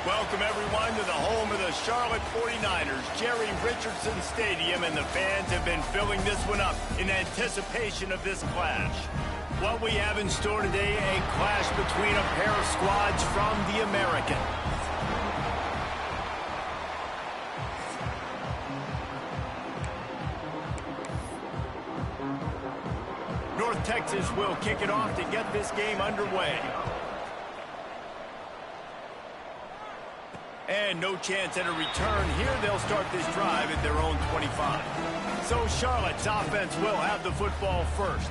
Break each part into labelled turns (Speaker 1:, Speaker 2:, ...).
Speaker 1: Welcome, everyone, to the home of the Charlotte 49ers, Jerry Richardson Stadium, and the fans have been filling this one up in anticipation of this clash. What we have in store today, a clash between a pair of squads from the American. North Texas will kick it off to get this game underway. And no chance at a return here. They'll start this drive at their own 25. So Charlotte's offense will have the football first.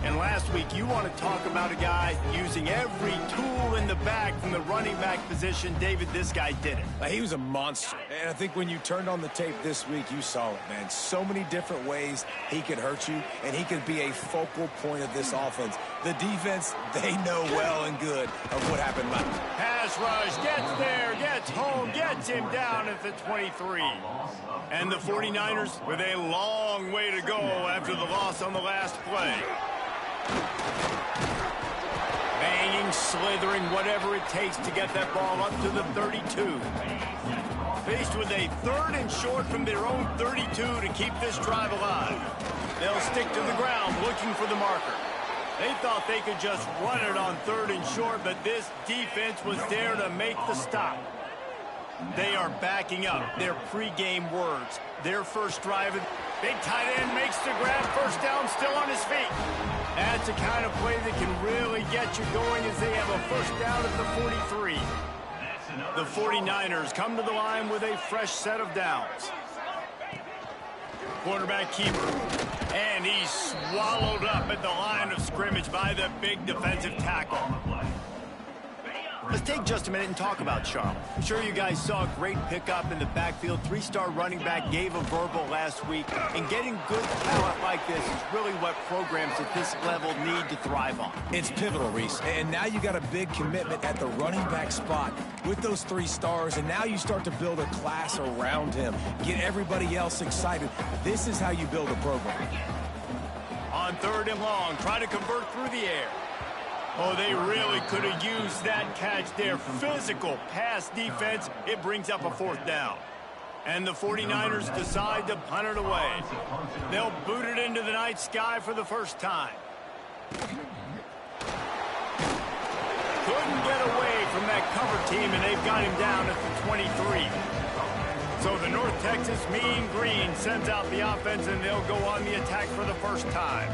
Speaker 1: And last week, you want to talk about a guy using every tool in the back from the running back position. David, this guy did it.
Speaker 2: He was a monster. And I think when you turned on the tape this week, you saw it, man. So many different ways he could hurt you, and he could be a focal point of this offense. The defense, they know well and good of what happened last.
Speaker 1: Pass rush, gets there, gets home, gets him down at the 23. And the 49ers with a long way to go after the loss on the last play. Banging, slithering, whatever it takes to get that ball up to the 32. Faced with a 3rd and short from their own 32 to keep this drive alive. They'll stick to the ground looking for the marker. They thought they could just run it on 3rd and short, but this defense was there to make the stop. They are backing up their pregame words. Their first drive, big tight end makes the grab, first down, still on his feet. That's the kind of play that can really get you going as they have a first down at the 43. The 49ers come to the line with a fresh set of downs. Quarterback keeper. And he's swallowed up at the line of scrimmage by the big defensive tackle. Let's take just a minute and talk about Charlotte. I'm sure you guys saw a great pickup in the backfield. 3-star running back gave a verbal last week. And getting good talent like this is really what programs at this level need to thrive on.
Speaker 2: It's pivotal, Reese. And now you got a big commitment at the running back spot with those 3 stars. And now you start to build a class around him. Get everybody else excited. This is how you build a program.
Speaker 1: On 3rd and long, try to convert through the air. Oh, they really could have used that catch there. Physical pass defense. It brings up a 4th down. And the 49ers decide to punt it away. They'll boot it into the night sky for the first time. Couldn't get away from that cover team, and they've got him down at the 23. So the North Texas Mean Green sends out the offense, and they'll go on the attack for the first time.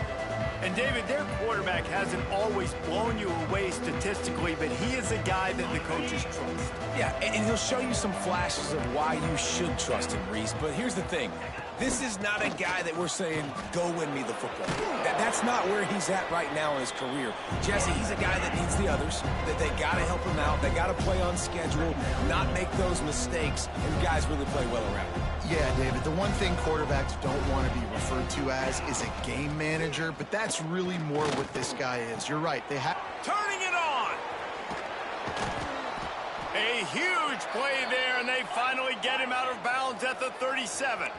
Speaker 1: And, David, their quarterback hasn't always blown you away statistically, but he is a guy that the coaches trust.
Speaker 2: Yeah, and he'll show you some flashes of why you should trust him, Reese. But here's the thing. This is not a guy that we're saying, go win me the football. That's not where he's at right now in his career. Jesse, he's a guy that needs the others, that they got to help him out. They got to play on schedule, not make those mistakes, and guys really play well around him.
Speaker 3: Yeah, David, the one thing quarterbacks don't want to be referred to as is a game manager, but that's really more what this guy is. You're right. They have
Speaker 1: turning it on. A huge play there, and they finally get him out of bounds at the 37.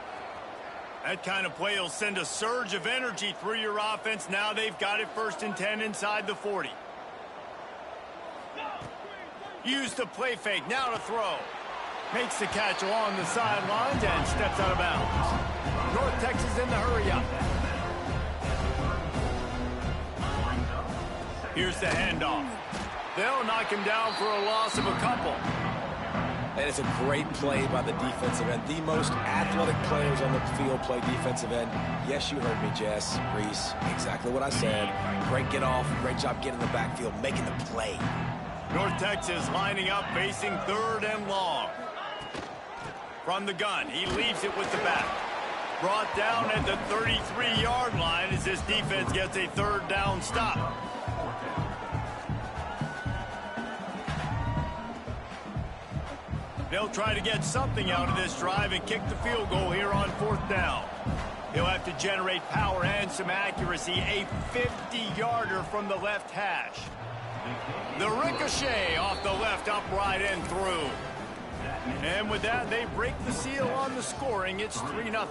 Speaker 1: That kind of play will send a surge of energy through your offense. Now they've got it 1st and 10 inside the 40. Use the play fake. Now to throw. Makes the catch along the sidelines and steps out of bounds. North Texas in the hurry-up. Here's the handoff. They'll knock him down for a loss of a couple.
Speaker 2: And it's a great play by the defensive end. The most athletic players on the field play defensive end. Yes, you heard me, Jess, Reese. Exactly what I said. Great get off. Great job getting in the backfield, making the play.
Speaker 1: North Texas lining up, facing 3rd and long. From the gun, he leaves it with the back. Brought down at the 33-yard line as this defense gets a 3rd down stop. They'll try to get something out of this drive and kick the field goal here on 4th down. He'll have to generate power and some accuracy. A 50-yarder from the left hash. The ricochet off the left upright and through. And with that, they break the seal on the scoring. It's 3-0.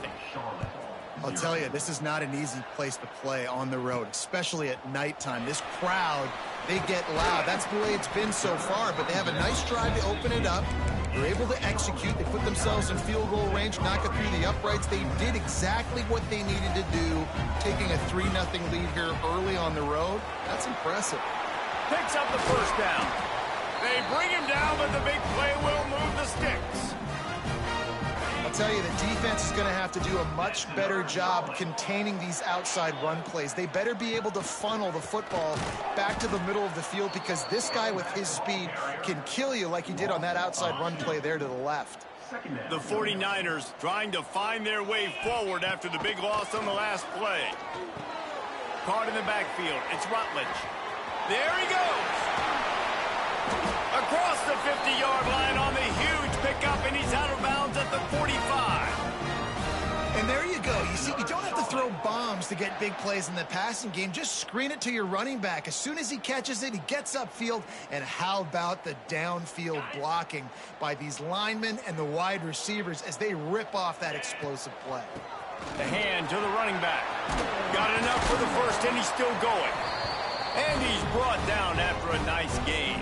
Speaker 3: I'll tell you, this is not an easy place to play on the road, especially at nighttime. This crowd, they get loud. That's the way it's been so far, but they have a nice drive to open it up. They're able to execute. They put themselves in field goal range, knock it through the uprights. They did exactly what they needed to do, taking a 3-0 lead here early on the road. That's impressive.
Speaker 1: Picks up the first down. They bring him down, but the big play will move the sticks.
Speaker 3: I'll tell you, the defense is going to have to do a much better job containing these outside run plays. They better be able to funnel the football back to the middle of the field, because this guy with his speed can kill you like he did on that outside run play there to the left.
Speaker 1: The 49ers trying to find their way forward after the big loss on the last play. Caught in the backfield. It's Rutledge. There he goes. Across the 50-yard line on the huge pickup, and he's out of bounds at the 45.
Speaker 3: And there you go. You see, you don't have to throw bombs to get big plays in the passing game. Just screen it to your running back. As soon as he catches it, he gets upfield. And how about the downfield blocking by these linemen and the wide receivers as they rip off that explosive play?
Speaker 1: The hand to the running back. Got enough for the first, and he's still going. And he's brought down after a nice gain.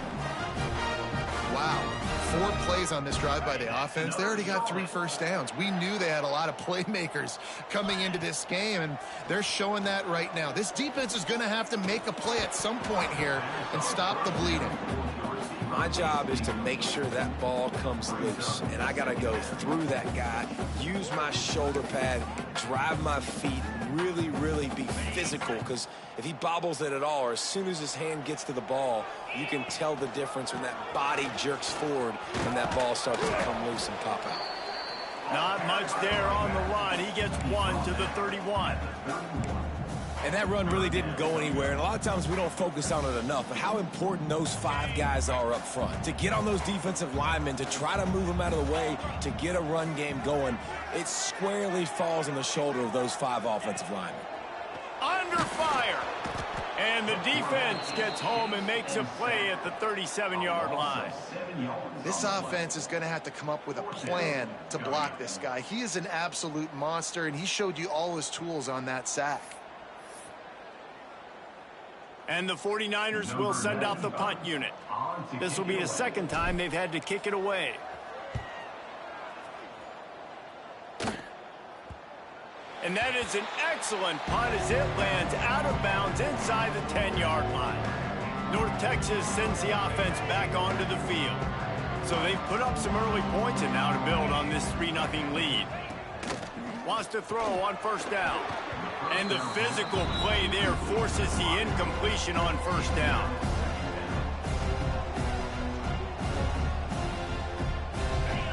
Speaker 3: Wow. 4 plays on this drive by the offense. They already got 3 first downs. We knew they had a lot of playmakers coming into this game, and they're showing that right now. This defense is going to have to make a play at some point here and stop the bleeding.
Speaker 2: My job is to make sure that ball comes loose, and I got to go through that guy, use my shoulder pad, drive my feet, really, really be physical, because if he bobbles it at all, or as soon as his hand gets to the ball, you can tell the difference when that body jerks forward and that ball starts to come loose and pop out.
Speaker 1: Not much there on the line. He gets 1 to the 31.
Speaker 2: And that run really didn't go anywhere, and a lot of times we don't focus on it enough, but how important those 5 guys are up front. To get on those defensive linemen, to try to move them out of the way, to get a run game going, it squarely falls on the shoulder of those 5 offensive linemen.
Speaker 1: Under fire. And the defense gets home and makes a play at the 37-yard line.
Speaker 3: This offense is going to have to come up with a plan to block this guy. He is an absolute monster, and he showed you all his tools on that sack.
Speaker 1: And the 49ers will send out the punt unit. This will be the second time they've had to kick it away. And that is an excellent punt as it lands out of bounds inside the 10-yard line. North Texas sends the offense back onto the field. So they've put up some early points and now to build on this 3-0 lead. Wants to throw on first down. And the physical play there forces the incompletion on first down.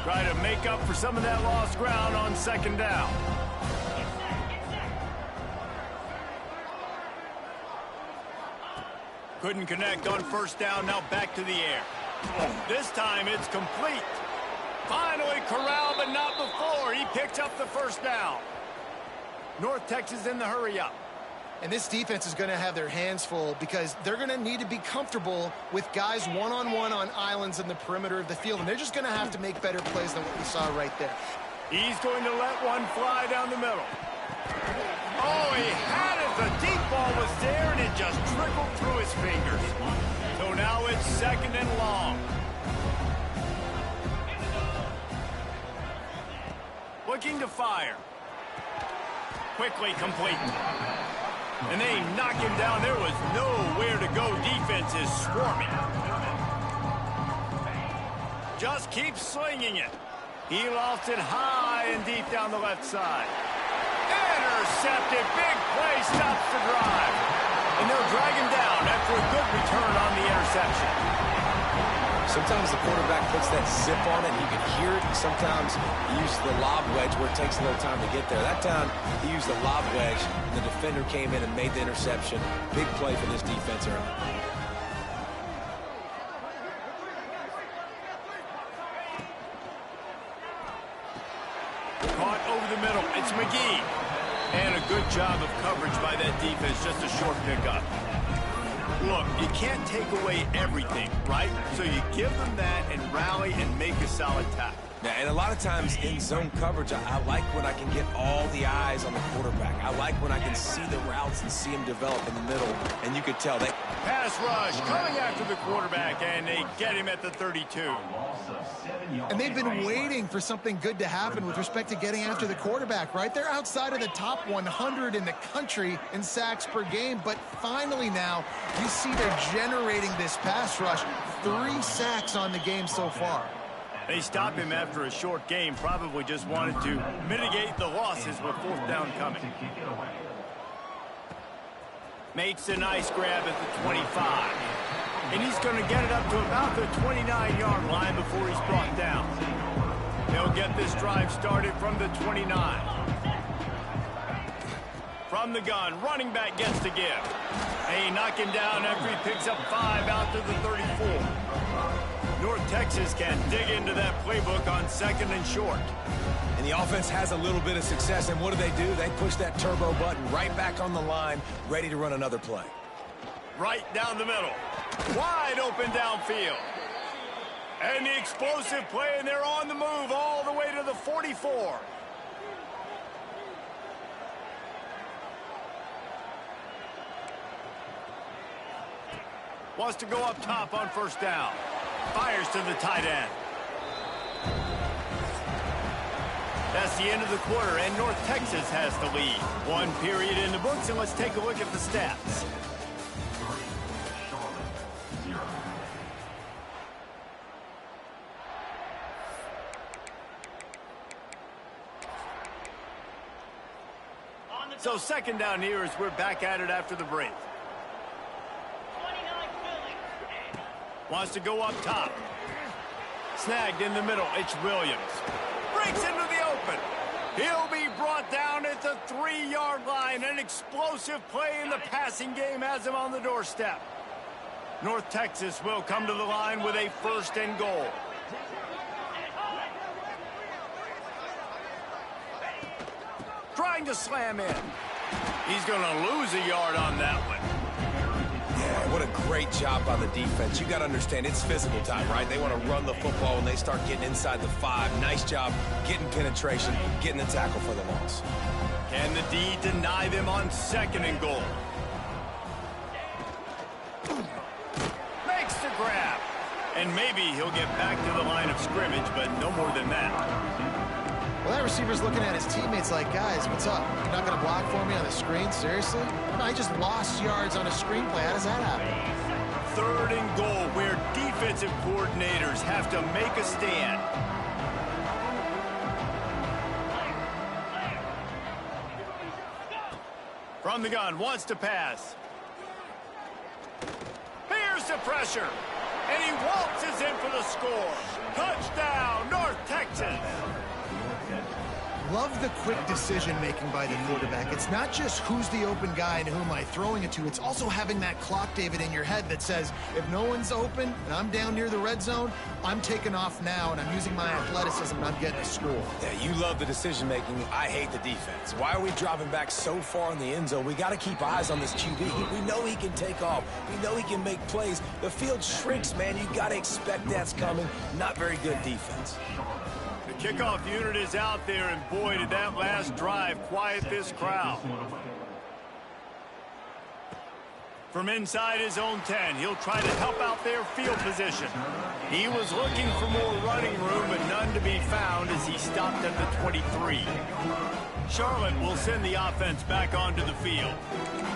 Speaker 1: Try to make up for some of that lost ground on second down. Couldn't connect on first down, now back to the air. This time it's complete. Finally corralled, but not before. He picks up the first down. North Texas in the hurry-up.
Speaker 3: And this defense is going to have their hands full because they're going to need to be comfortable with guys one-on-one on islands in the perimeter of the field. And they're just going to have to make better plays than what we saw right there.
Speaker 1: He's going to let one fly down the middle. Oh, he had it. The deep ball was there, and it just trickled through his fingers. So now it's second and long. Looking to fire. Quickly complete. And they knock him down. There was nowhere to go. Defense is swarming. Just keeps slinging it. He lost it high and deep down the left side. Intercepted. Big play stops the drive. And they'll drag him down after a good return on the interception.
Speaker 2: Sometimes the quarterback puts that zip on it, and you can hear it. Sometimes he uses the lob wedge where it takes a little time to get there. That time, he used the lob wedge, and the defender came in and made the interception. Big play for this defense early.
Speaker 1: Caught over the middle. It's McGee. And a good job of coverage by that defense. Just a short pickup. Look, you can't take away everything, right? So you give them that and rally and make a solid tackle.
Speaker 2: Yeah, and a lot of times in zone coverage, I like when I can get all the eyes on the quarterback. I like when I can see the routes and see them develop in the middle, and you could tell they...
Speaker 1: Pass rush coming after the quarterback, and they get him at the 32.
Speaker 3: And they've been waiting for something good to happen with respect to getting after the quarterback, right? They're outside of the top 100 in the country in sacks per game, but finally now you see they're generating this pass rush. 3 sacks on the game so far.
Speaker 1: They stop him after a short game, probably just wanted to mitigate the losses with 4th down coming. Makes a nice grab at the 25. And he's going to get it up to about the 29-yard line before he's brought down. They'll get this drive started from the 29. From the gun, running back gets to give. They knock him down after he picks up 5 out to the 34. North Texas can dig into that playbook on 2nd and short.
Speaker 2: And the offense has a little bit of success, and what do? They push that turbo button right back on the line, ready to run another play.
Speaker 1: Right down the middle. Wide open downfield. And the explosive play, and they're on the move all the way to the 44. Wants to go up top on 1st down. Fires to the tight end. That's the end of the quarter, and North Texas has the lead. 1 period in the books, and let's take a look at the stats. So 2nd down here as we're back at it after the break. Wants to go up top. Snagged in the middle. It's Williams. Breaks into the open. He'll be brought down at the 3-yard line. An explosive play in the passing game has him on the doorstep. North Texas will come to the line with a 1st and goal. Trying to slam in. He's going to lose a yard on that one.
Speaker 2: Yeah, what a great job by the defense. You got to understand, it's physical time, right? They want to run the football when they start getting inside the 5. Nice job getting penetration, getting the tackle for the loss.
Speaker 1: Can the D deny them on 2nd and goal? Makes the grab. And maybe he'll get back to the line of scrimmage, but no more than that.
Speaker 3: Well, that receiver's looking at his teammates like, guys, what's up? You're not going to block for me on the screen? Seriously? No, I just lost yards on a screenplay. How does that happen?
Speaker 1: 3rd and goal, where defensive coordinators have to make a stand. From the gun, wants to pass. Here's the pressure. And he waltzes in for the score. Touchdown, North Texas.
Speaker 3: Love the quick decision-making by the quarterback. It's not just who's the open guy and who am I throwing it to. It's also having that clock, David, in your head that says, if no one's open and I'm down near the red zone, I'm taking off now and I'm using my athleticism and I'm getting a score.
Speaker 2: Yeah, you love the decision-making. I hate the defense. Why are we dropping back so far in the end zone? We got to keep eyes on this QB. We know he can take off. We know he can make plays. The field shrinks, man. You got to expect that's coming. Not very good defense.
Speaker 1: The kickoff unit is out there, and boy, did that last drive quiet this crowd. From inside his own 10, he'll try to help out their field position. He was looking for more running room, but none to be found as he stopped at the 23. Charlotte will send the offense back onto the field.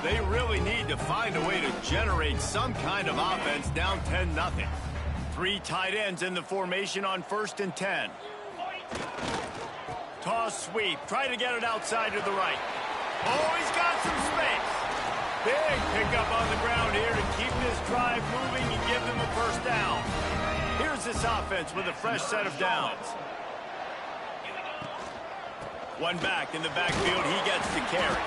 Speaker 1: They really need to find a way to generate some kind of offense down 10-0. 3 tight ends in the formation on 1st and 10. Toss sweep. Try to get it outside to the right. Oh, he's got some space. Big pickup on the ground here to keep this drive moving and give them a 1st down. Here's this offense with a fresh set of downs. One back in the backfield. He gets the carry.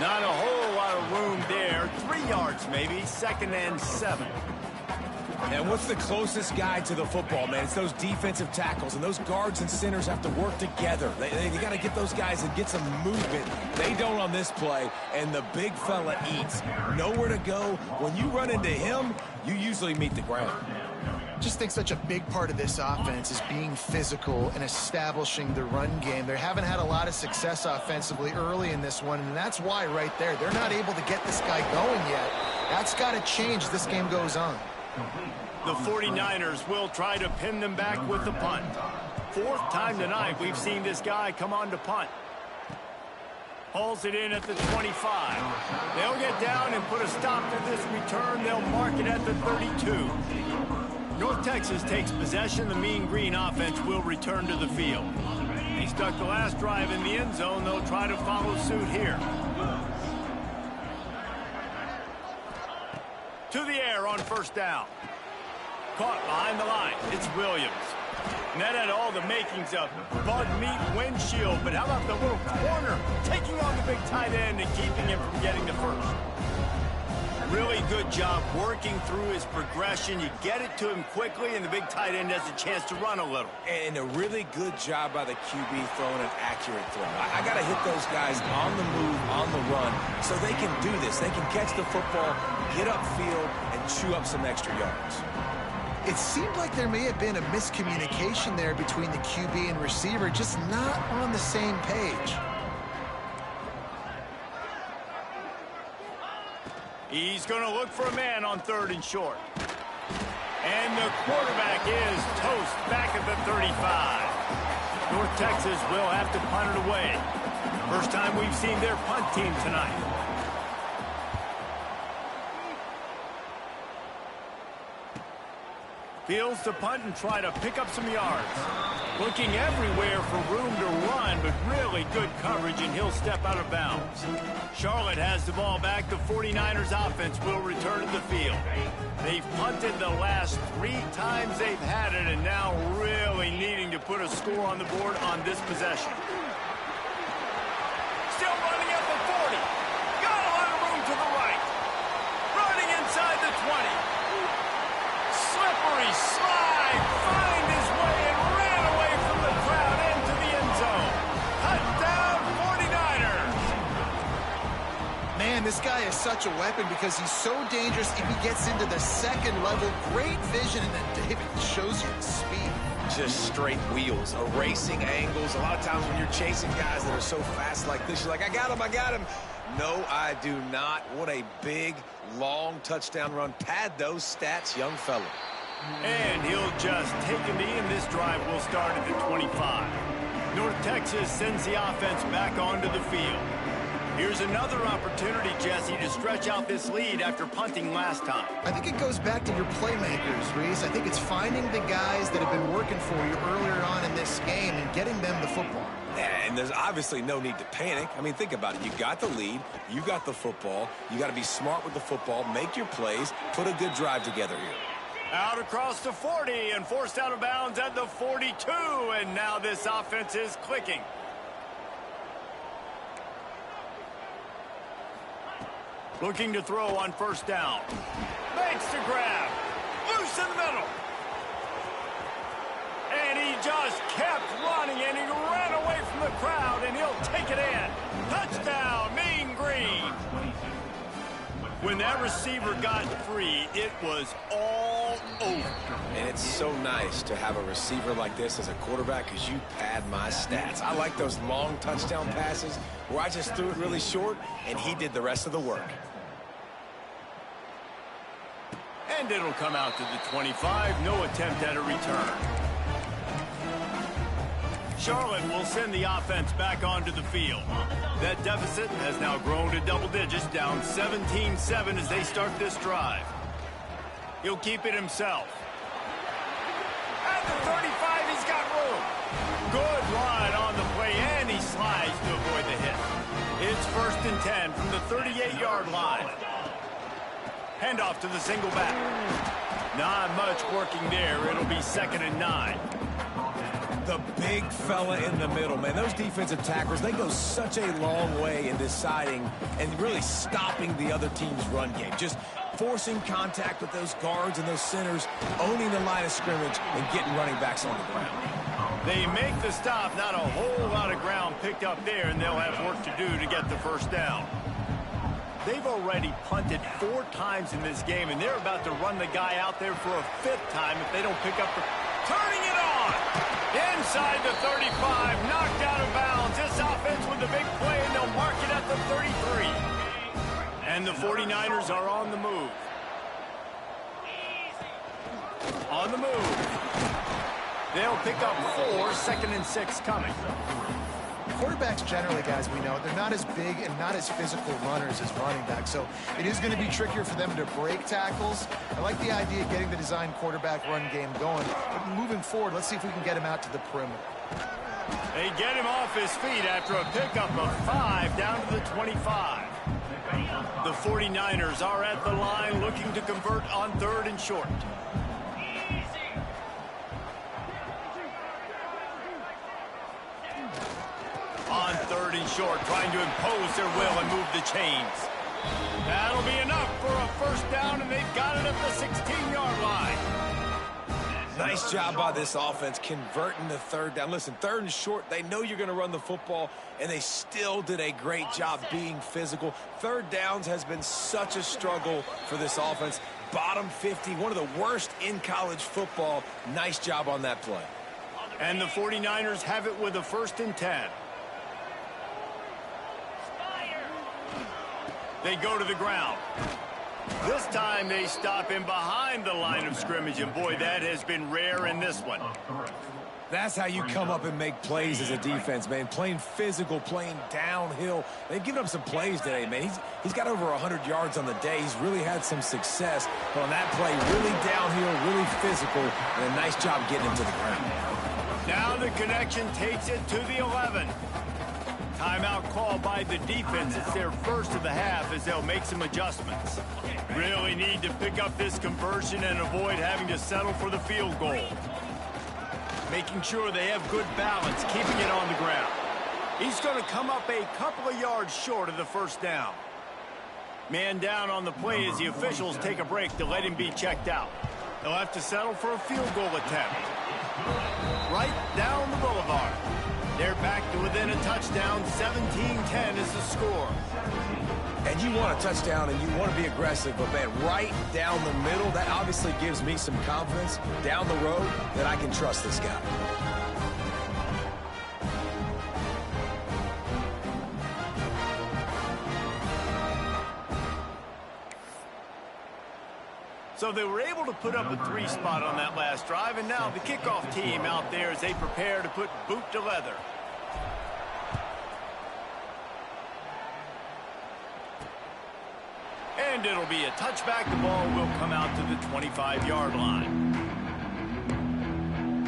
Speaker 1: Not a whole lot of room there. 3 yards maybe. 2nd and 7.
Speaker 2: And what's the closest guy to the football, man? It's those defensive tackles, and those guards and centers have to work together. They got to get those guys and get some movement. They don't on this play, and the big fella eats. Nowhere to go. When you run into him, you usually meet the ground.
Speaker 3: Just think such a big part of this offense is being physical and establishing the run game. They haven't had a lot of success offensively early in this one, and that's why right there, they're not able to get this guy going yet. That's got to change as this game goes on.
Speaker 1: The 49ers will try to pin them back with the punt. Fourth time tonight we've seen this guy come on to punt. Hauls it in at the 25. They'll get down and put a stop to this return. They'll mark it at the 32. North Texas takes possession. The Mean Green offense will return to the field. They stuck the last drive in the end zone. They'll try to follow suit here. To the air on first down. Caught behind the line. It's Williams. And that had all the makings of bug meat windshield. But how about the little corner taking on the big tight end and keeping him from getting the first? Really good job working through his progression. You get it to him quickly, and the big tight end has a chance to run a little.
Speaker 2: And a really good job by the QB throwing an accurate throw. I got to hit those guys on the move, on the run, so they can do this. They can catch the football, get upfield, and chew up some extra yards.
Speaker 3: It seemed like there may have been a miscommunication there between the QB and receiver, just not on the same page.
Speaker 1: He's going to look for a man on third and short. And the quarterback is toast back at the 35. North Texas will have to punt it away. First time we've seen their punt team tonight. Fields to punt and try to pick up some yards. Looking everywhere for room to run, but really good coverage, and he'll step out of bounds. Charlotte has the ball back. The 49ers offense will return to the field. They've punted the last 3 times they've had it, and now really needing to put a score on the board on this possession. Still running at the 40. Got a lot of room to the right. Running inside the 20. Slippery slide, find his way and ran away from the crowd into the end zone. Touchdown 49ers.
Speaker 3: Man, this guy is such a weapon because he's so dangerous if he gets into the second level. Great vision, and then David shows you the speed.
Speaker 2: Just straight wheels, erasing angles. A lot of times when you're chasing guys that are so fast like this, you're like, I got him. No, I do not. What a big, long touchdown run. Pad those stats, young fella.
Speaker 1: And he'll just take a knee, and this drive will start at the 25. North Texas sends the offense back onto the field. Here's another opportunity, Jesse, to stretch out this lead after punting last time.
Speaker 3: I think it goes back to your playmakers, Reese. I think it's finding the guys that have been working for you earlier on in this game and getting them the football.
Speaker 2: And there's obviously no need to panic. I mean, think about it. You got the lead. You got the football. You got to be smart with the football, make your plays, put a good drive together here.
Speaker 1: Out across the 40 and forced out of bounds at the 42. And now this offense is clicking. Looking to throw on first down. Makes the grab. Loose in the middle. And he just kept running, and he ran away from the crowd, and he'll take it in. Touchdown, Mean Green. When that receiver got free, it was all over.
Speaker 2: And it's so nice to have a receiver like this as a quarterback because you pad my stats. I like those long touchdown passes where I just threw it really short, and he did the rest of the work.
Speaker 1: And it'll come out to the 25. No attempt at a return. Charlotte will send the offense back onto the field. That deficit has now grown to double digits, down 17-7 as they start this drive. He'll keep it himself. At the 35, he's got room. Good line on the play, and he slides to avoid the hit. It's 1st and 10 from the 38-yard line. Handoff to the single back. Not much working there. It'll be 2nd and 9.
Speaker 2: The big fella in the middle, man. Those defensive tackles, they go such a long way in deciding and really stopping the other team's run game. Just forcing contact with those guards and those centers, owning the line of scrimmage, and getting running backs on the ground.
Speaker 1: They make the stop. Not a whole lot of ground picked up there, and they'll have work to do to get the first down. They've already punted 4 times in this game, and they're about to run the guy out there for a 5th time if they don't pick up the... Turning it on! Inside the 35, knocked out of bounds. This offense with the big play, and they'll mark it at the 33. And the 49ers are on the move. On the move. They'll pick up 4, 2nd and 6 coming.
Speaker 3: Quarterbacks generally, guys, we know, they're not as big and not as physical runners as running backs, so it is going to be trickier for them to break tackles. I like the idea of getting the design quarterback run game going, but moving forward, let's see if we can get him out to the perimeter.
Speaker 1: They get him off his feet after a pickup of 5 down to the 25. The 49ers are at the line looking to convert on 3rd and short. On 3rd and short, trying to impose their will and move the chains. That'll be enough for a 1st down, and they've got it at the 16-yard line.
Speaker 2: Nice job by this offense converting the 3rd down. Listen, 3rd and short, they know you're going to run the football, and they still did a great job being physical. 3rd downs has been such a struggle for this offense. Bottom 50, one of the worst in college football. Nice job on that play.
Speaker 1: And the 49ers have it with a 1st and 10. They go to the ground. This time they stop him behind the line of scrimmage, and boy, that has been rare in this one.
Speaker 2: That's how you come up and make plays as a defense, man. Playing physical, playing downhill. They've given up some plays today, man. He's got over 100 yards on the day. He's really had some success. But on that play, really downhill, really physical, and a nice job getting him to the ground.
Speaker 1: Now the connection takes it to the 11. Timeout call by the defense. It's their 1st of the half as they'll make some adjustments. Really need to pick up this conversion and avoid having to settle for the field goal. Making sure they have good balance, keeping it on the ground. He's going to come up a couple of yards short of the 1st down. Man down on the play as the officials take a break to let him be checked out. They'll have to settle for a field goal attempt. Right down the boulevard. They're back to within a touchdown. 17-10 is the score.
Speaker 2: And you want a touchdown and you want to be aggressive, but man, right down the middle, that obviously gives me some confidence down the road that I can trust this guy.
Speaker 1: So they were able to put up a 3 spot on that last drive, and now the kickoff team out there as they prepare to put boot to leather. And it'll be a touchback. The ball will come out to the 25-yard line.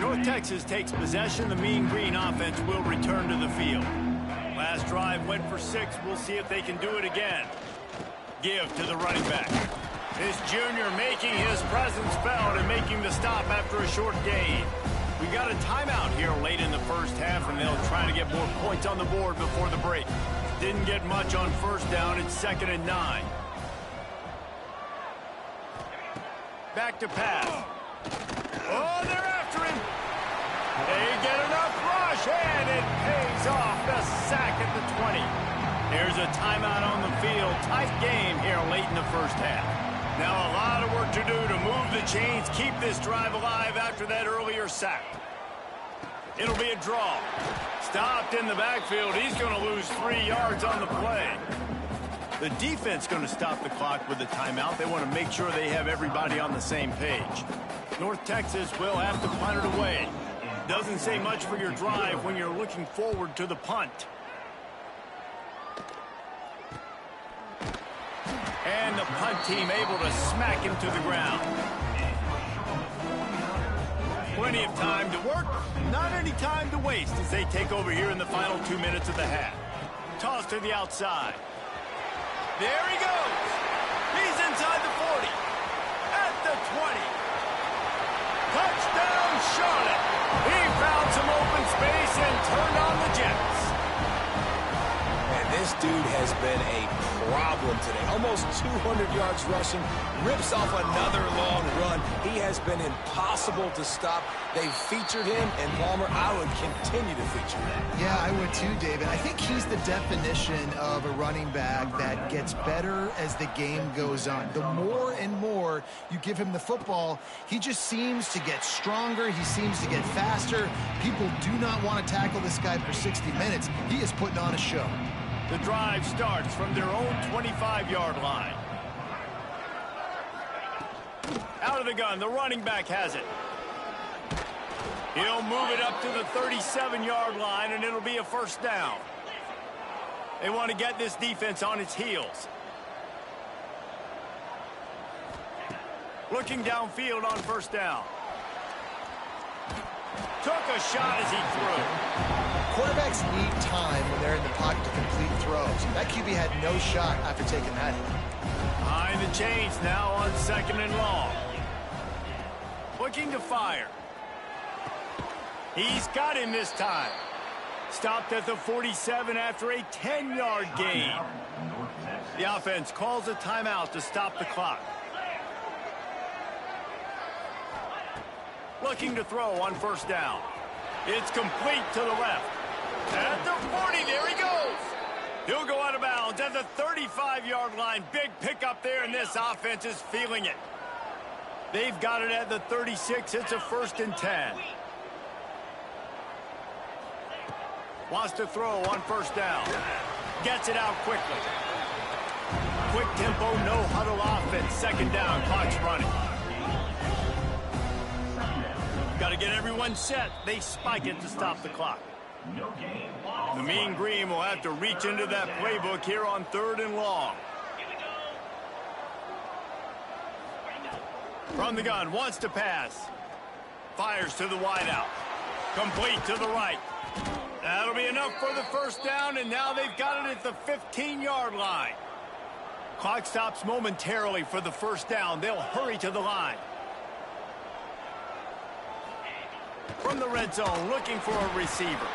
Speaker 1: North Texas takes possession. The Mean Green offense will return to the field. Last drive went for 6. We'll see if they can do it again. Give to the running back. This junior making his presence felt and making the stop after a short gain. We got a timeout here late in the 1st half, and they'll try to get more points on the board before the break. Didn't get much on 1st down. It's 2nd and 9. Back to pass. Oh, they're after him. They get enough rush, and it pays off. The sack at the 20. There's a timeout on the field. Tight game here late in the 1st half. Now a lot of work to do to move the chains, keep this drive alive after that earlier sack. It'll be a draw. Stopped in the backfield. He's going to lose 3 yards on the play. The defense going to stop the clock with a timeout. They want to make sure they have everybody on the same page. North Texas will have to punt it away. Doesn't say much for your drive when you're looking forward to the punt. And the punt team able to smack him to the ground. Plenty of time to work, not any time to waste as they take over here in the final 2 minutes of the half. Toss to the outside. There he goes. He's inside the 40. At the 20. Touchdown, Charlotte. He found some open space and turned on the Jets.
Speaker 2: And This dude has been a problem today. Almost 200 yards rushing, rips off another long run. He has been impossible to stop. They've featured him, and Palmer, I would continue to feature him.
Speaker 3: Yeah, I would too, David. I think he's the definition of a running back that gets better as the game goes on. The more and more you give him the football, he just seems to get stronger. He seems to get faster. People do not want to tackle this guy for 60 minutes. He is putting on a show.
Speaker 1: The drive starts from their own 25-yard line. Out of the gun, the running back has it. He'll move it up to the 37-yard line, and it'll be a first down. They want to get this defense on its heels. Looking downfield on first down. Took a shot as he threw.
Speaker 3: Quarterbacks need time when they're in the pocket to complete throws. That QB had no shot after taking that hit.
Speaker 1: Behind the chains now on 2nd and long. Looking to fire. He's got him this time. Stopped at the 47 after a 10-yard gain. The offense calls a timeout to stop the clock. Looking to throw on first down. It's complete to the left. At the 40, there he goes. He'll go out of bounds at the 35-yard line. Big pickup there, and this offense is feeling it. They've got it at the 36. It's a 1st and 10. Wants to throw on first down. Gets it out quickly. Quick tempo, no huddle offense. 2nd down, clock's running. Got to get everyone set. They spike it to stop the clock. The Mean Green will have to reach into that playbook here on 3rd and long. From the gun, wants to pass. Fires to the wideout. Complete to the right. That'll be enough for the first down, and now they've got it at the 15-yard line. Clock stops momentarily for the first down. They'll hurry to the line. From the red zone, looking for a receiver.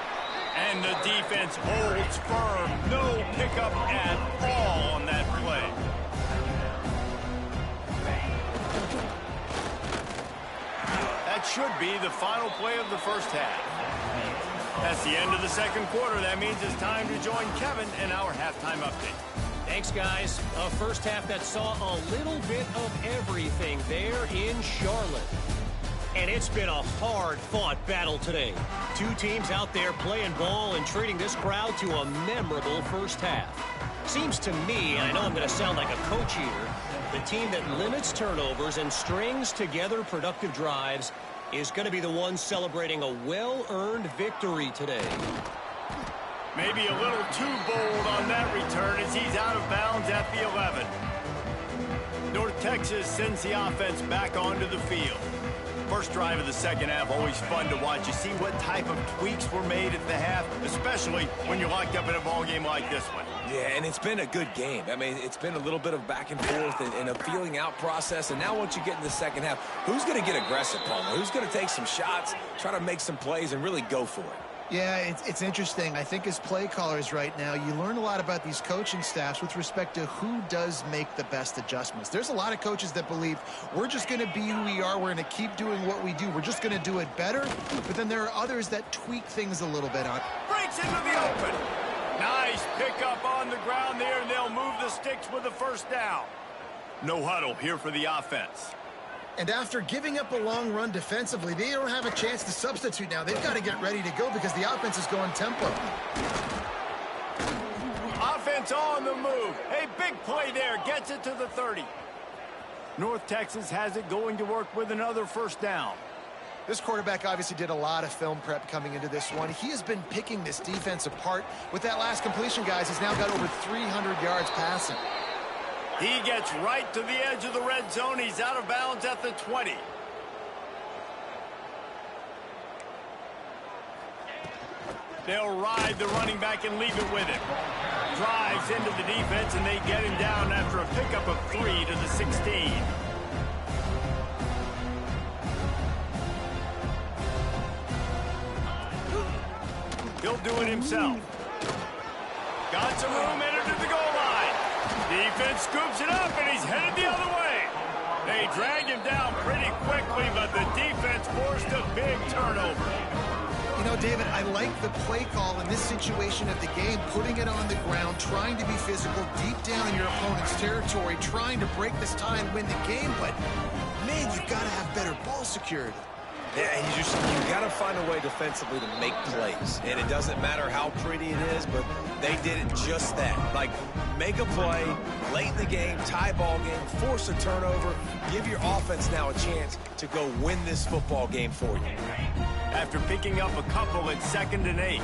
Speaker 1: And the defense holds firm. No pickup at all on that play. That should be the final play of the first half. That's the end of the 2nd quarter. That means it's time to join Kevin in our halftime update.
Speaker 4: Thanks, guys. A first half that saw a little bit of everything there in Charlotte. And it's been a hard-fought battle today. Two teams out there playing ball and treating this crowd to a memorable first half. Seems to me, and I know I'm going to sound like a coach here, the team that limits turnovers and strings together productive drives is going to be the one celebrating a well-earned victory today.
Speaker 1: Maybe a little too bold on that return as he's out of bounds at the 11. North Texas sends the offense back onto the field. First drive of the 2nd half, always fun to watch. You see what type of tweaks were made at the half, especially when you're locked up in a ball game like this one.
Speaker 2: Yeah, and it's been a good game. I mean, it's been a little bit of back and forth and a feeling out process. And now once you get in the 2nd half, who's going to get aggressive, Palmer? Who's going to take some shots, try to make some plays, and really go for it?
Speaker 3: Yeah, it's interesting. I think as play callers right now, you learn a lot about these coaching staffs with respect to who does make the best adjustments. There's a lot of coaches that believe we're just going to be who we are. We're going to keep doing what we do. We're just going to do it better. But then there are others that tweak things a little bit on.
Speaker 1: Breaks into the open. Nice pickup on the ground there, and they'll move the sticks with the first down. No huddle here for the offense.
Speaker 3: And after giving up a long run defensively, they don't have a chance to substitute now. They've got to get ready to go because the offense is going tempo.
Speaker 1: Offense on the move. A big play there. Gets it to the 30. North Texas has it going to work with another first down.
Speaker 3: This quarterback obviously did a lot of film prep coming into this one. He has been picking this defense apart. With that last completion, guys, he's now got over 300 yards passing.
Speaker 1: He gets right to the edge of the red zone. He's out of bounds at the 20. They'll ride the running back and leave it with him. Drives into the defense, and they get him down after a pickup of 3 to the 16. He'll do it himself. Got some room headed to the goal line. Defense scoops it up, and he's headed the other way. They dragged him down pretty quickly, but the defense forced a big turnover.
Speaker 3: You know, David, I like the play call in this situation of the game, putting it on the ground, trying to be physical, deep down in your opponent's territory, trying to break this tie and win the game, but, man, you've got to have better ball security.
Speaker 2: Yeah, and you got to find a way defensively to make plays. And it doesn't matter how pretty it is, but they did it just that. Like, make a play, late in the game, tie ball game, force a turnover, give your offense now a chance to go win this football game for you.
Speaker 1: After picking up a couple at 2nd and 8.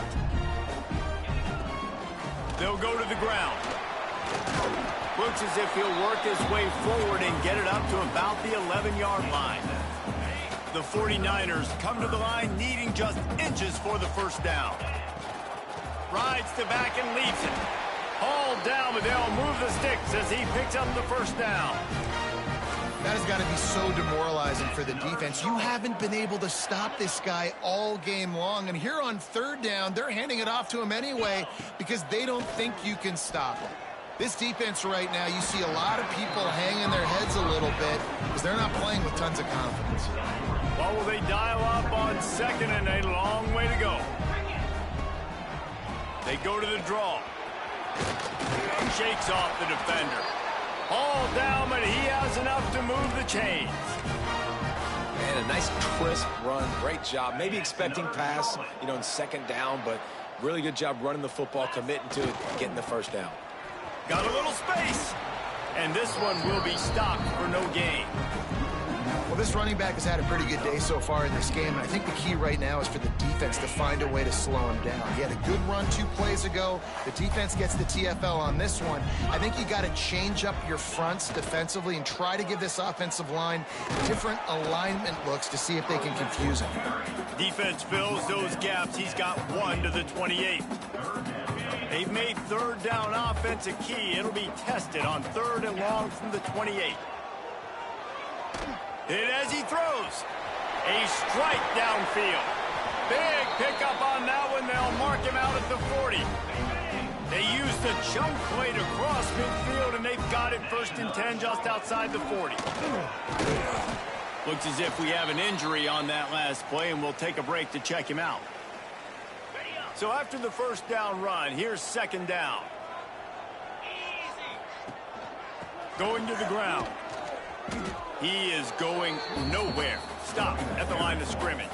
Speaker 1: They'll go to the ground. Looks as if he'll work his way forward and get it up to about the 11-yard line. The 49ers come to the line needing just inches for the first down. Rides to back and leaves it. Hauled down, but they'll move the sticks as he picks up the first down.
Speaker 3: That has got to be so demoralizing for the defense. You haven't been able to stop this guy all game long. And here on 3rd down, they're handing it off to him anyway because they don't think you can stop him. This defense right now, you see a lot of people hanging their heads a little bit because they're not playing with tons of confidence.
Speaker 1: Well, will they dial up on 2nd and a long way to go? They go to the draw. Shakes off the defender. All down, but he has enough to move the chains.
Speaker 2: And a nice crisp run. Great job. Maybe expecting pass, in 2nd down, but really good job running the football, committing to it, getting the first down.
Speaker 1: Got a little space. And this one will be stopped for no gain.
Speaker 3: Well, this running back has had a pretty good day so far in this game, and I think the key right now is for the defense to find a way to slow him down. He had a good run 2 plays ago. The defense gets the TFL on this one. I think you got to change up your fronts defensively and try to give this offensive line different alignment looks to see if they can confuse him.
Speaker 1: Defense fills those gaps. He's got 1 to the 28. They've made 3rd down offense a key. It'll be tested on 3rd and long from the 28. Hit as he throws. A strike downfield. Big pickup on that one. They'll mark him out at the 40. They used a chunk play to cross midfield, and they've got it 1st and 10 just outside the 40. Looks as if we have an injury on that last play, and we'll take a break to check him out. So after the first down run, here's 2nd down. Going to the ground. He is going nowhere. Stop at the line of scrimmage.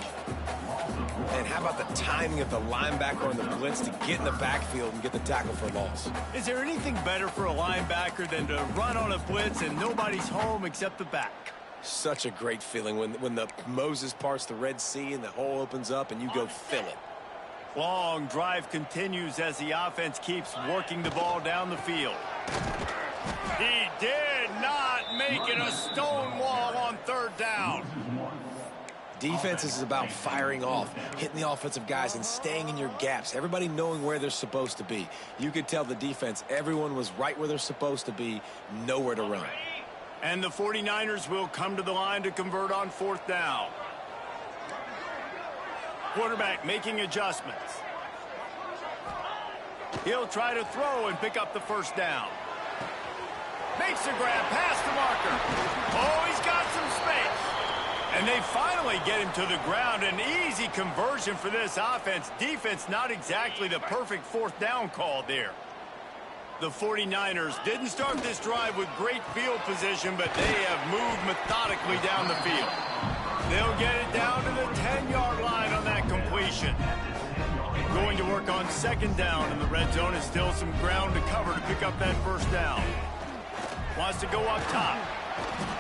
Speaker 2: And how about the timing of the linebacker on the blitz to get in the backfield and get the tackle for loss?
Speaker 1: Is there anything better for a linebacker than to run on a blitz and nobody's home except the back?
Speaker 2: Such a great feeling when the Moses parts the Red Sea and the hole opens up and you go fill it.
Speaker 1: Long drive continues as the offense keeps working the ball down the field. He did not make it a stone wall on 3rd down.
Speaker 2: Defense is about firing off, hitting the offensive guys and staying in your gaps. Everybody knowing where they're supposed to be. You could tell the defense, everyone was right where they're supposed to be, nowhere to run.
Speaker 1: And the 49ers will come to the line to convert on 4th down. Quarterback making adjustments. He'll try to throw and pick up the first down. Makes a grab past the marker. Oh, he's got some space. And they finally get him to the ground. An easy conversion for this offense. Defense not exactly the perfect 4th down call there. The 49ers didn't start this drive with great field position, but they have moved methodically down the field. They'll get it down to the 10-yard line on that completion. Going to work on 2nd down, and the red zone is still some ground to cover to pick up that first down. Wants to go up top.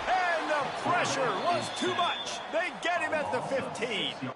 Speaker 1: And the pressure was too much. They get him at the 15.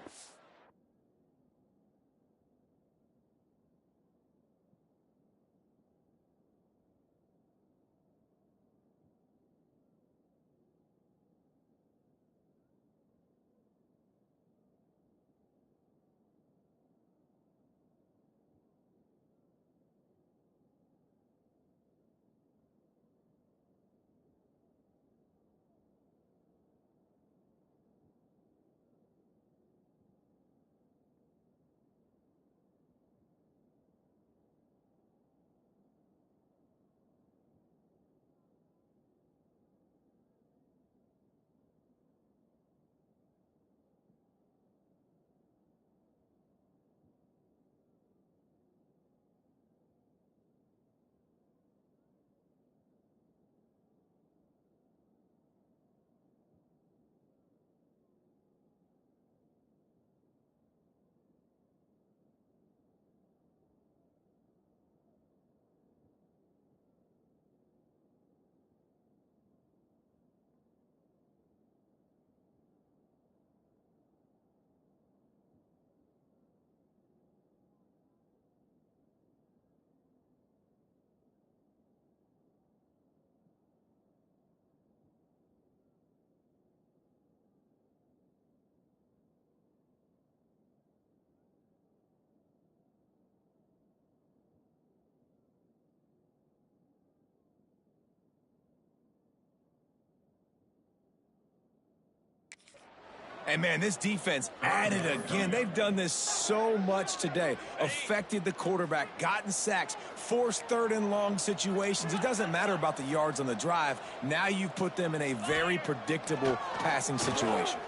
Speaker 2: And, man, this defense at it again. They've done this so much today. Affected the quarterback, gotten sacks, forced third and long situations. It doesn't matter about the yards on the drive. Now you've put them in a very predictable passing situation.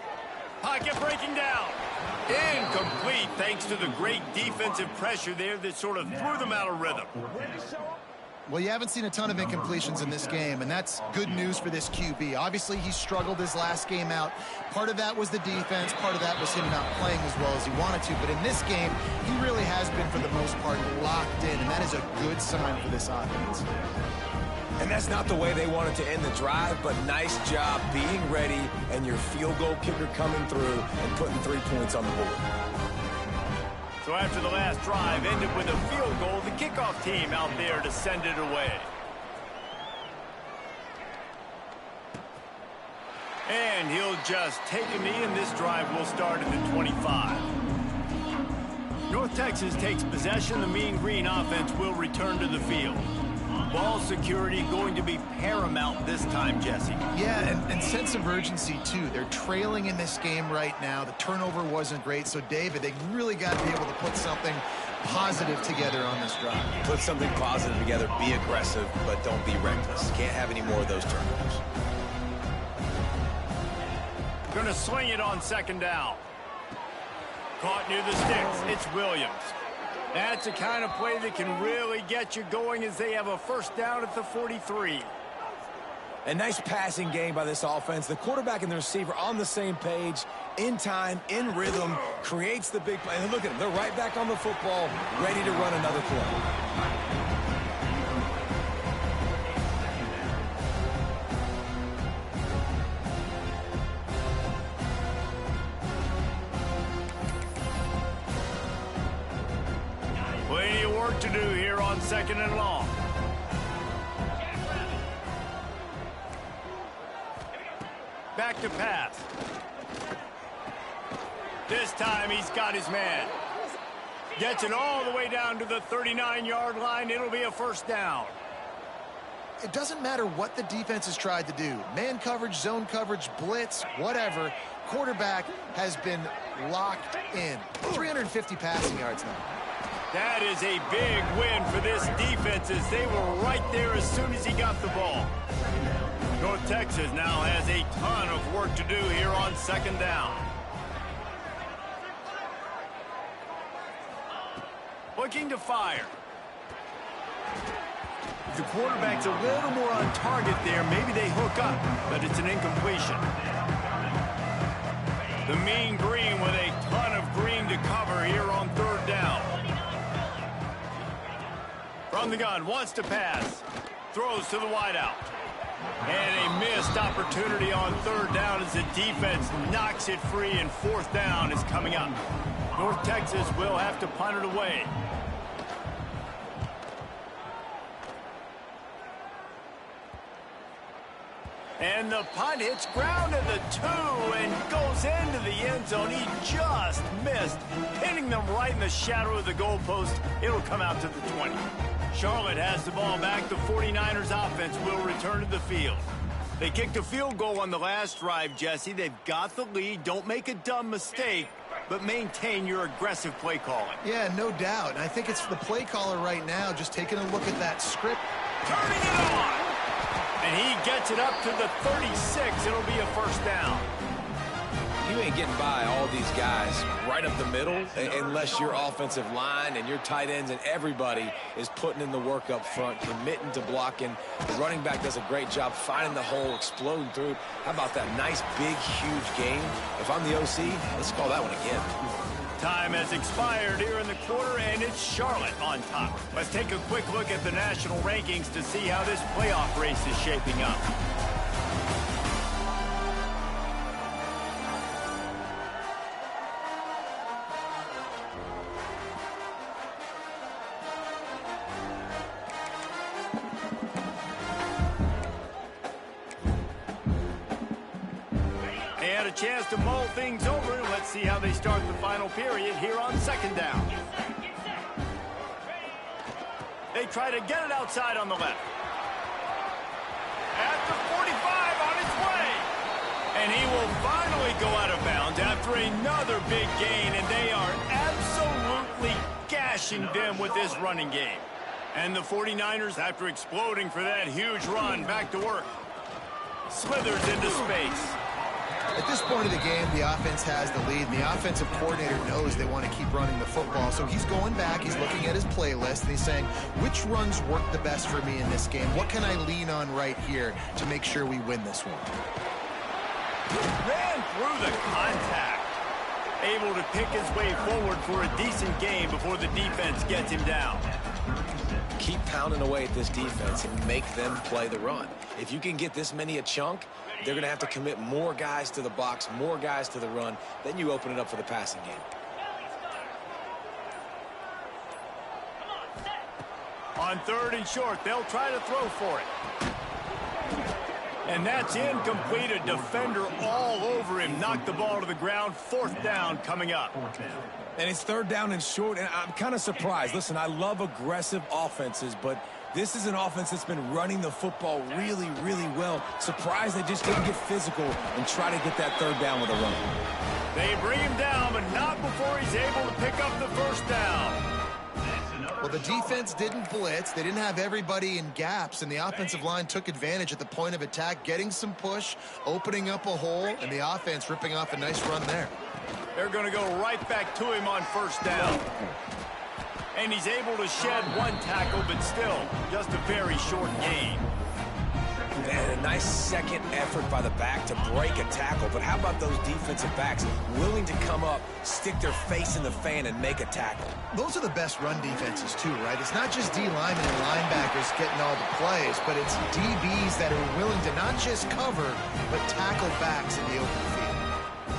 Speaker 1: Pocket breaking down. Incomplete thanks to the great defensive pressure there that sort of threw them out of rhythm.
Speaker 3: Well, you haven't seen a ton of incompletions in this game, and that's good news for this QB. Obviously, he struggled his last game out. Part of that was the defense. Part of that was him not playing as well as he wanted to. But in this game, he really has been, for the most part, locked in, and that is a good sign for this offense.
Speaker 2: And that's not the way they wanted to end the drive, but nice job being ready and your field goal kicker coming through and putting 3 points on the board.
Speaker 1: So after the last drive ended with a field goal, the kickoff team out there to send it away. And he'll just take a knee, and this drive will start at the 25. North Texas takes possession. The Mean Green offense will return to the field. Ball security going to be paramount this time, Jesse.
Speaker 3: Yeah, and sense of urgency, too. They're trailing in this game right now. The turnover wasn't great. So, David, they really got to be able to put something positive together on this drive.
Speaker 2: Put something positive together. Be aggressive, but don't be reckless. Can't have any more of those turnovers.
Speaker 1: Going to swing it on second down. Caught near the sticks. It's Williams. That's the kind of play that can really get you going as they have a first down at the 43.
Speaker 2: A nice passing game by this offense. The quarterback and the receiver on the same page, in time, in rhythm, creates the big play. And look at them. They're right back on the football, ready to run another play.
Speaker 1: Plenty of work to do here on second and long. Back to pass. This time he's got his man. Gets it all the way down to the 39-yard line. It'll be a first down.
Speaker 3: It doesn't matter what the defense has tried to do. Man coverage, zone coverage, blitz, whatever. Quarterback has been locked in. 350 passing yards now.
Speaker 1: That is a big win for this defense as they were right there as soon as he got the ball. North Texas now has a ton of work to do here on second down. Looking to fire. If the quarterback's a little more on target there, maybe they hook up, but it's an incompletion. The Mean Green with a ton of green to cover here on third down. From the gun, wants to pass. Throws to the wideout. And a missed opportunity on third down as the defense knocks it free, and fourth down is coming up. North Texas will have to punt it away. And the punt hits ground at the 2 and goes into the end zone. He just missed, hitting them right in the shadow of the goalpost. It'll come out to the 20. Charlotte has the ball back. The 49ers offense will return to the field. They kicked a field goal on the last drive, Jesse. They've got the lead. Don't make a dumb mistake, but maintain your aggressive play calling.
Speaker 3: Yeah, no doubt. And I think it's the play caller right now just taking a look at that script.
Speaker 1: Turning it on! And he gets it up to the 36. It'll be a first down.
Speaker 2: You ain't getting by all these guys right up the middle unless your offensive line and your tight ends and everybody is putting in the work up front, committing to blocking. The running back does a great job finding the hole, exploding through. How about that nice, big, huge game? If I'm the OC, let's call that one again.
Speaker 1: Time has expired here in the quarter, and it's Charlotte on top. Let's take a quick look at the national rankings to see how this playoff race is shaping up. And a chance to mull things over. Let's see how they start the final period here on second down. They try to get it outside on the left. At the 45, on its way. And he will finally go out of bounds after another big gain, and they are absolutely gashing them with this running game. And the 49ers, after exploding for that huge run, back to work. Slithers into space.
Speaker 3: At this point of the game, the offense has the lead, and the offensive coordinator knows they want to keep running the football. So he's going back, he's looking at his playlist, and he's saying, which runs work the best for me in this game? What can I lean on right here to make sure we win this one?
Speaker 1: Ran through the contact. Able to pick his way forward for a decent game before the defense gets him down.
Speaker 2: Keep pounding away at this defense and make them play the run. If you can get this many a chunk, they're going to have to commit more guys to the box, more guys to the run. Then you open it up for the passing game.
Speaker 1: On 3rd and short, they'll try to throw for it. And that's incomplete. A defender all over him. Knocked the ball to the ground. 4th down coming up.
Speaker 2: And it's 3rd down and short, and I'm kind of surprised. Listen, I love aggressive offenses, but this is an offense that's been running the football really, really well. Surprised they just didn't get physical and try to get that 3rd down with a run.
Speaker 1: They bring him down, but not before he's able to pick up the 1st down.
Speaker 3: Well, the defense didn't blitz. They didn't have everybody in gaps, and the offensive line took advantage at the point of attack, getting some push, opening up a hole, and the offense ripping off a nice run there.
Speaker 1: They're going to go right back to him on 1st down. And he's able to shed 1 tackle, but still just a very short gain.
Speaker 2: And a nice second effort by the back to break a tackle. But how about those defensive backs willing to come up, stick their face in the fan, and make a tackle?
Speaker 3: Those are the best run defenses, too, right? It's not just D linemen and linebackers getting all the plays, but it's DBs that are willing to not just cover, but tackle backs in the open field.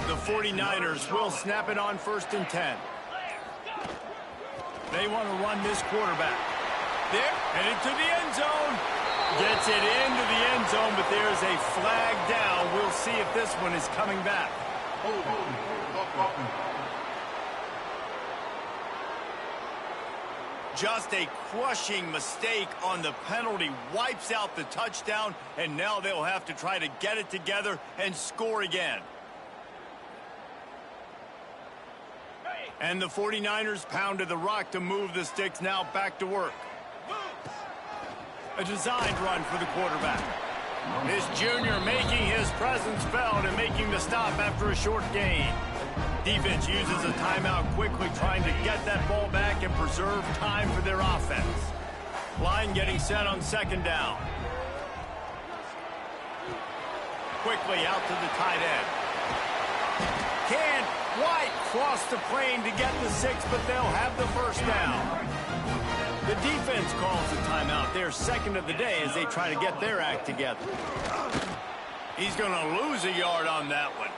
Speaker 1: The 49ers will snap it on 1st and 10. They want to run this quarterback. They're headed to the end zone. Gets it into the end zone, but there's a flag down. We'll see if this one is coming back. Just a crushing mistake on the penalty. Wipes out the touchdown, and now they'll have to try to get it together and score again. And the 49ers pounded the rock to move the sticks, now back to work. A designed run for the quarterback. This junior making his presence felt and making the stop after a short gain. Defense uses a timeout quickly, trying to get that ball back and preserve time for their offense. Line getting set on 2nd down. Quickly out to the tight end. Can't quite cross the plane to get the 6, but they'll have the 1st down. The defense calls a timeout. They're 2nd of the day as they try to get their act together. He's going to lose a yard on that one.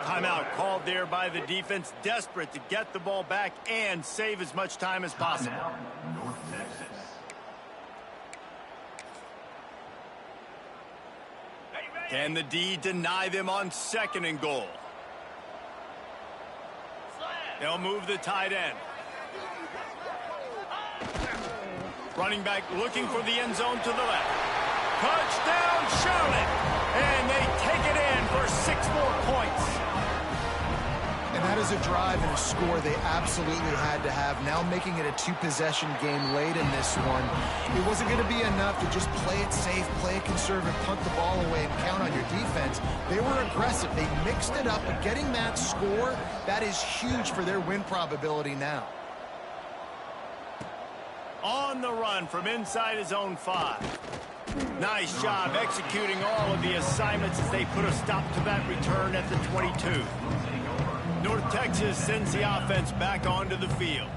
Speaker 1: Timeout called there by the defense, desperate to get the ball back and save as much time as possible. Can the D deny them on 2nd and goal? They'll move the tight end. Running back looking for the end zone to the left. Touchdown, Charlotte! And they take it in for 6 more points.
Speaker 3: And that is a drive and a score they absolutely had to have. Now making it a 2-possession game late in this one. It wasn't going to be enough to just play it safe, play it conservative, punt the ball away, and count on your defense. They were aggressive. They mixed it up, but getting that score, that is huge for their win probability now.
Speaker 1: On the run from inside his own 5. Nice job executing all of the assignments as they put a stop to that return at the 22. North Texas sends the offense back onto the field.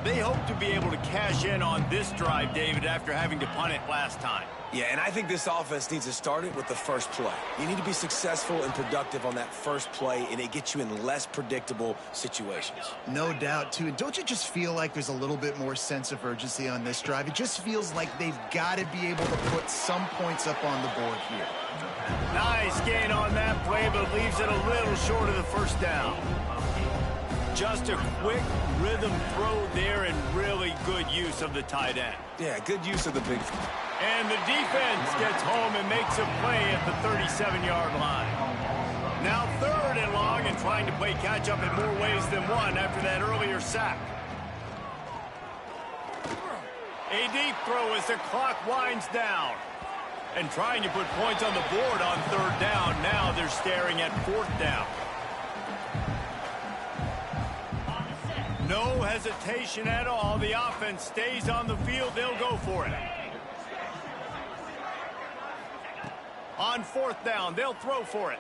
Speaker 1: They hope to be able to cash in on this drive, David, after having to punt it last time.
Speaker 2: Yeah, and I think this offense needs to start it with the first play. You need to be successful and productive on that first play, and it gets you in less predictable situations.
Speaker 3: No doubt, too. And don't you just feel like there's a little bit more sense of urgency on this drive? It just feels like they've got to be able to put some points up on the board here.
Speaker 1: Nice gain on that play, but leaves it a little short of the 1st down. Just a quick rhythm throw there and really good use of the tight end.
Speaker 2: Yeah, good use of the big.
Speaker 1: And the defense gets home and makes a play at the 37-yard line. Now 3rd and long and trying to play catch-up in more ways than one after that earlier sack. A deep throw as the clock winds down. And trying to put points on the board on 3rd down. Now they're staring at 4th down. No hesitation at all. The offense stays on the field. They'll go for it. On 4th down, they'll throw for it.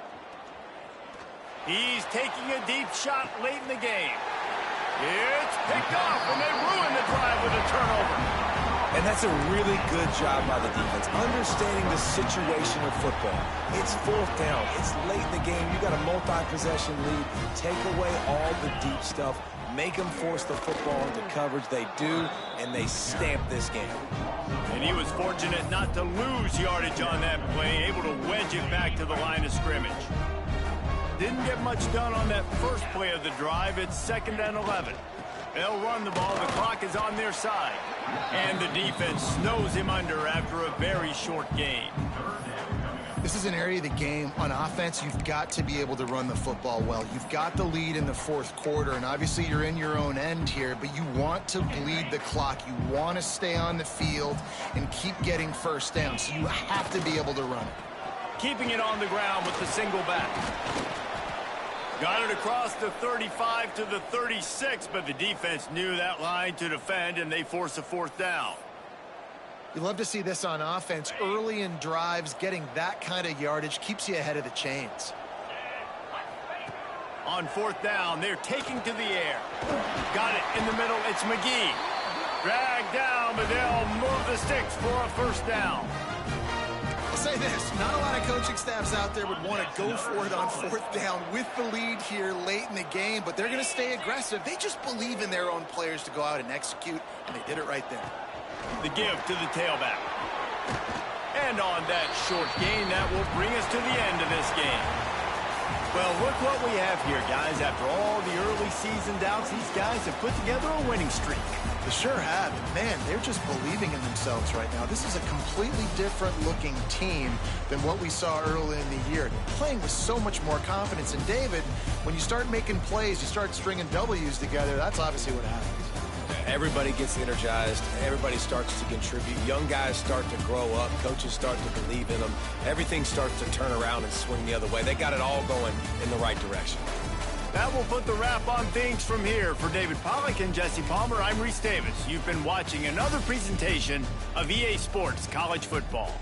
Speaker 1: He's taking a deep shot late in the game. It's picked off, and they ruin the drive with a turnover.
Speaker 2: And that's a really good job by the defense, understanding the situation of football. It's 4th down. It's late in the game. You got a multi-possession lead. Take away all the deep stuff. Make them force the football into coverage. They do, and they stamp this game.
Speaker 1: And he was fortunate not to lose yardage on that play, able to wedge it back to the line of scrimmage. Didn't get much done on that first play of the drive. It's 2nd and 11. They'll run the ball. The clock is on their side. And the defense snows him under after a very short gain.
Speaker 3: This is an area of the game on offense you've got to be able to run the football well. You've got the lead in the 4th quarter, and obviously you're in your own end here, but you want to bleed the clock. You want to stay on the field and keep getting 1st down, so you have to be able to run it.
Speaker 1: Keeping it on the ground with the single back. Got it across the 35 to the 36, but the defense knew that line to defend, and they force a 4th down.
Speaker 3: You love to see this on offense. Early in drives, getting that kind of yardage keeps you ahead of the chains.
Speaker 1: On 4th down, they're taking to the air. Got it in the middle. It's McGee. Dragged down, but they'll move the sticks for a 1st down.
Speaker 3: I'll say this, not a lot of coaching staffs out there would want to go for it on 4th down with the lead here late in the game, but they're going to stay aggressive. They just believe in their own players to go out and execute, and they did it right there.
Speaker 1: The give to the tailback. And on that short gain, that will bring us to the end of this game. Well, look what we have here, guys. After all the early season doubts, these guys have put together a winning streak.
Speaker 3: They sure have. Man, they're just believing in themselves right now. This is a completely different looking team than what we saw early in the year. Playing with so much more confidence. And David, when you start making plays, you start stringing W's together, that's obviously what happens.
Speaker 2: Everybody gets energized. Everybody starts to contribute. Young guys start to grow up. Coaches start to believe in them. Everything starts to turn around and swing the other way. They got it all going in the right direction.
Speaker 1: That will put the wrap on things from here. For David Pollack and Jesse Palmer, I'm Reese Davis. You've been watching another presentation of EA Sports College Football.